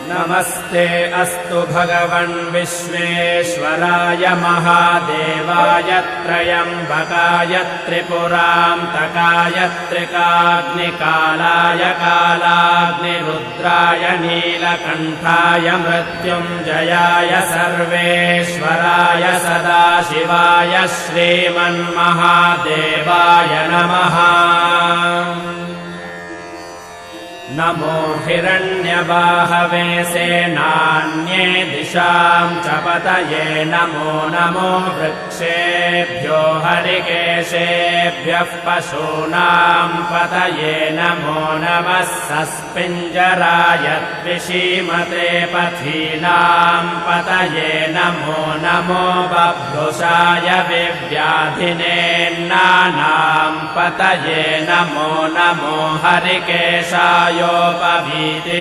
नमस्ते अस्तु भगवन् विश्वेश्वराय महादेवाय त्र्यम्बकाय त्रिपुरान्तकाय त्रिकाग्निकालाय कालाग्निरुद्राय नीलकण्ठाय मृत्युञ्जयाय सर्वेश्वराय सदाशिवाय श्रीमन्महादेवाय नमः। नमो हिरण्यबाहवे सेनान्ये दिशां च पतये नमो नमो वृक्षेभ्यो हरिकेशेभ्यः पशूनां पतये नमो नमः सस्पिञ्जराय द्विषीमते पथीनां पतये नमो नमो बभ्रुषाय विव्याधिनेन्नानां पतये नमो नमो हरिकेशाय योपवीति